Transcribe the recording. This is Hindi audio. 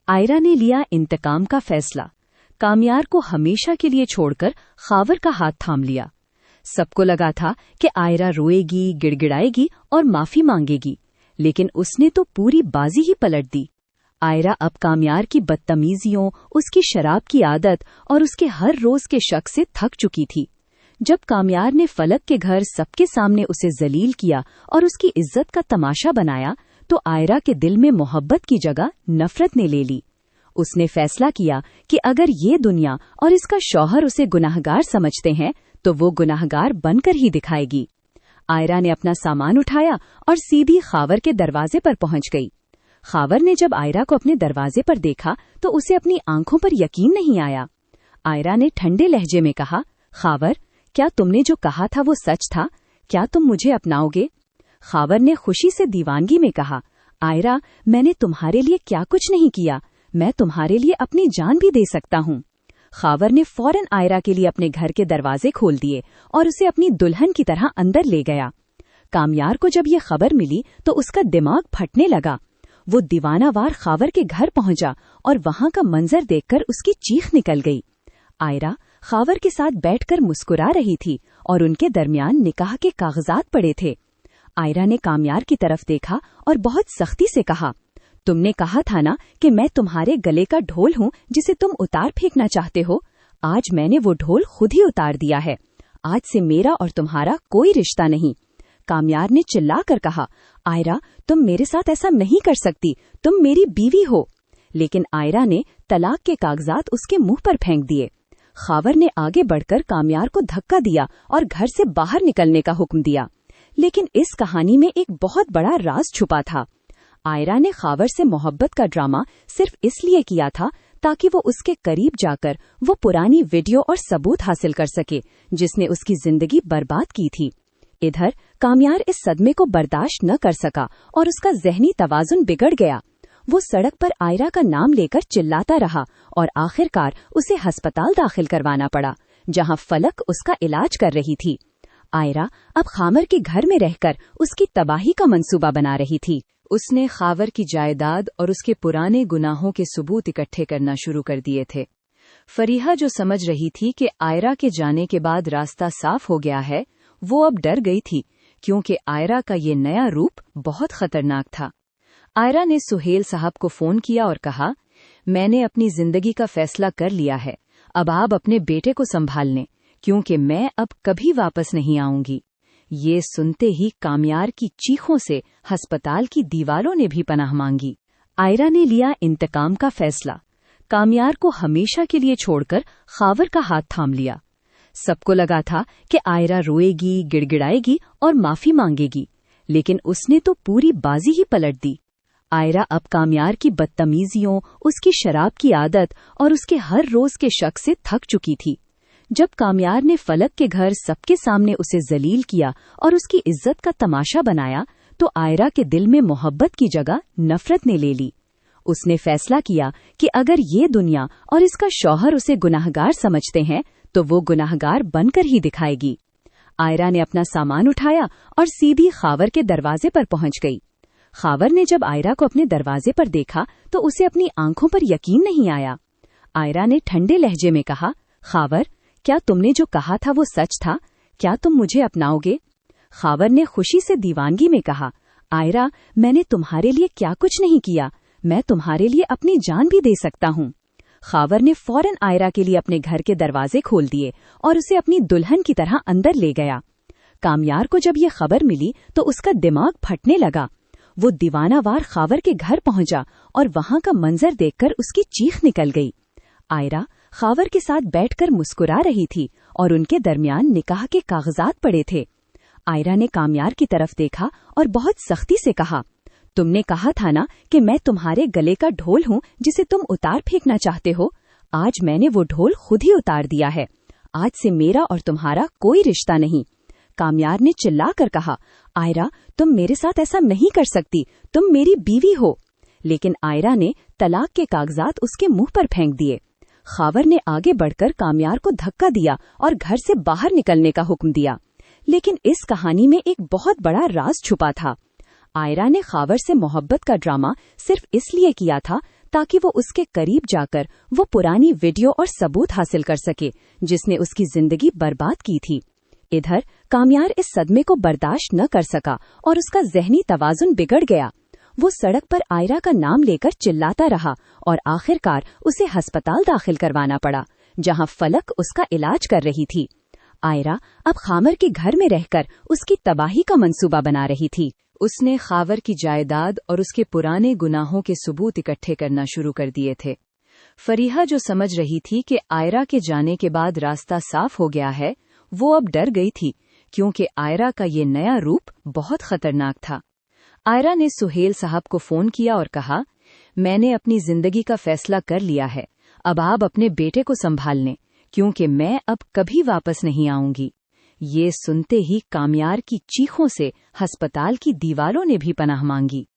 आयरा ने लिया इंतकाम का फैसला। कामयार को हमेशा के लिए छोड़कर खावर का हाथ थाम लिया। सबको लगा था कि आयरा रोएगी, गिड़गिड़ाएगी और माफी मांगेगी, लेकिन उसने तो पूरी बाजी ही पलट दी। आयरा अब कामयार की बदतमीजियों, उसकी शराब की आदत और उसके हर रोज के शक से थक चुकी थी। जब कामयार ने फलक के घर सबके सामने उसे जलील किया और उसकी इज्जत का तमाशा बनाया, तो आयरा के दिल में मोहब्बत की जगह नफरत ने ले ली। उसने फैसला किया कि अगर ये दुनिया और इसका शौहर उसे गुनाहगार समझते हैं, तो वो गुनाहगार बनकर ही दिखाएगी। आयरा ने अपना सामान उठाया और सीधी खावर के दरवाजे पर पहुंच गई। खावर ने जब आयरा को अपने दरवाजे पर देखा तो उसे अपनी आंखों पर यकीन नहीं आया। आयरा ने ठंडे लहजे में कहा, खावर, क्या तुमने जो कहा था वो सच था? क्या तुम मुझे अपनाओगे? खावर ने खुशी से दीवानगी में कहा, आयरा, मैंने तुम्हारे लिए क्या कुछ नहीं किया, मैं तुम्हारे लिए अपनी जान भी दे सकता हूँ। खावर ने फौरन आयरा के लिए अपने घर के दरवाजे खोल दिए और उसे अपनी दुल्हन की तरह अंदर ले गया। कामयार को जब ये खबर मिली तो उसका दिमाग फटने लगा। वो दीवानावार खावर के घर पहुंचा और वहां का मंजर देखकर उसकी चीख निकल गई। आयरा खावर के साथ बैठकर मुस्कुरा रही थी और उनके दरमियान निकाह के कागजात पड़े थे। आयरा ने कामयार की तरफ देखा और बहुत सख्ती से कहा, तुमने कहा था ना कि मैं तुम्हारे गले का ढोल हूँ जिसे तुम उतार फेंकना चाहते हो। आज मैंने वो ढोल खुद ही उतार दिया है। आज से मेरा और तुम्हारा कोई रिश्ता नहीं। कामयार ने चिल्लाकर कहा, आयरा, तुम मेरे साथ ऐसा नहीं कर सकती, तुम मेरी बीवी हो। लेकिन आयरा ने तलाक के कागजात उसके मुंह पर फेंक दिए। खावर ने आगे बढ़कर कामयार को धक्का दिया और घर से बाहर निकलने का हुक्म दिया। लेकिन इस कहानी में एक बहुत बड़ा राज छुपा था। आयरा ने खावर से मोहब्बत का ड्रामा सिर्फ इसलिए किया था ताकि वो उसके करीब जाकर वो पुरानी वीडियो और सबूत हासिल कर सके जिसने उसकी जिंदगी बर्बाद की थी। इधर कामयार इस सदमे को बर्दाश्त न कर सका और उसका ज़हनी तवाजुन बिगड़ गया। वो सड़क पर आयरा का नाम लेकर चिल्लाता रहा और आखिरकार उसे अस्पताल दाखिल करवाना पड़ा, जहां फलक उसका इलाज कर रही थी। आयरा अब खावर के घर में रहकर उसकी तबाही का मंसूबा बना रही थी। उसने खावर की जायदाद और उसके पुराने गुनाहों के सबूत इकट्ठे करना शुरू कर दिए थे। फरीहा जो समझ रही थी कि आयरा के जाने के बाद रास्ता साफ हो गया है, वो अब डर गई थी, क्योंकि आयरा का ये नया रूप बहुत खतरनाक था। आयरा ने सुहेल साहब को फोन किया और कहा, मैंने अपनी जिंदगी का फैसला कर लिया है, अब आप अपने बेटे को संभाल लें, क्योंकि मैं अब कभी वापस नहीं आऊंगी। ये सुनते ही कामयार की चीखों से अस्पताल की दीवारों ने भी पनाह मांगी। आयरा ने लिया इंतकाम का फैसला। कामयार को हमेशा के लिए छोड़कर खावर का हाथ थाम लिया। सबको लगा था कि आयरा रोएगी, गिड़गिड़ाएगी और माफी मांगेगी, लेकिन उसने तो पूरी बाजी ही पलट दी। आयरा अब कामयार की बदतमीजियों, उसकी शराब की आदत और उसके हर रोज के शक से थक चुकी थी। जब कामयार ने फलक के घर सबके सामने उसे जलील किया और उसकी इज्जत का तमाशा बनाया, तो आयरा के दिल में मोहब्बत की जगह नफरत ने ले ली। उसने फैसला किया कि अगर ये दुनिया और इसका शौहर उसे गुनाहगार समझते हैं, तो वो गुनाहगार बनकर ही दिखाएगी। आयरा ने अपना सामान उठाया और सीधी खावर के दरवाजे पर पहुंच गई। खावर ने जब आयरा को अपने दरवाजे पर देखा तो उसे अपनी आंखों पर यकीन नहीं आया। आयरा ने ठंडे लहजे में कहा, खावर, क्या तुमने जो कहा था वो सच था? क्या तुम मुझे अपनाओगे? खावर ने खुशी से दीवानगी में कहा, आयरा, मैंने तुम्हारे लिए क्या कुछ नहीं किया, मैं तुम्हारे लिए अपनी जान भी दे सकता हूँ। खावर ने फौरन आयरा के लिए अपने घर के दरवाजे खोल दिए और उसे अपनी दुल्हन की तरह अंदर ले गया। कामयार को जब ये खबर मिली तो उसका दिमाग फटने लगा। वो दीवानावार खावर के घर पहुंचा और वहां का मंजर देखकर उसकी चीख निकल गई। आयरा खावर के साथ बैठकर मुस्कुरा रही थी और उनके दरमियान निकाह के कागजात पड़े थे। आयरा ने कामयार की तरफ देखा और बहुत सख्ती से कहा, तुमने कहा था ना कि मैं तुम्हारे गले का ढोल हूँ जिसे तुम उतार फेंकना चाहते हो। आज मैंने वो ढोल खुद ही उतार दिया है। आज से मेरा और तुम्हारा कोई रिश्ता नहीं। कामयार ने चिल्लाकर कहा, आयरा, तुम मेरे साथ ऐसा नहीं कर सकती, तुम मेरी बीवी हो। लेकिन आयरा ने तलाक के कागजात उसके मुंह पर फेंक दिए। खावर ने आगे बढ़कर कामयार को धक्का दिया और घर से बाहर निकलने का हुक्म दिया। लेकिन इस कहानी में एक बहुत बड़ा राज छुपा था। आयरा ने खावर से मोहब्बत का ड्रामा सिर्फ इसलिए किया था ताकि वो उसके करीब जाकर वो पुरानी वीडियो और सबूत हासिल कर सके जिसने उसकी जिंदगी बर्बाद की थी। इधर कामयार इस सदमे को बर्दाश्त न कर सका और उसका ज़हनी तवाजुन बिगड़ गया। वो सड़क पर आयरा का नाम लेकर चिल्लाता रहा और आखिरकार उसे अस्पताल दाखिल करवाना पड़ा, जहां फलक उसका इलाज कर रही थी। आयरा अब खामर के घर में रहकर उसकी तबाही का मंसूबा बना रही थी। उसने खावर की जायदाद और उसके पुराने गुनाहों के सबूत इकट्ठे करना शुरू कर दिए थे। फरीहा, जो समझ रही थी कि आयरा के जाने के बाद रास्ता साफ हो गया है, वो अब डर गई थी, क्योंकि आयरा का ये नया रूप बहुत खतरनाक था। आयरा ने सुहेल साहब को फोन किया और कहा, मैंने अपनी जिंदगी का फैसला कर लिया है, अब आप अपने बेटे को संभाल लें, क्योंकि मैं अब कभी वापस नहीं आऊंगी। ये सुनते ही कामयार की चीखों से अस्पताल की दीवारों ने भी पनाह मांगी।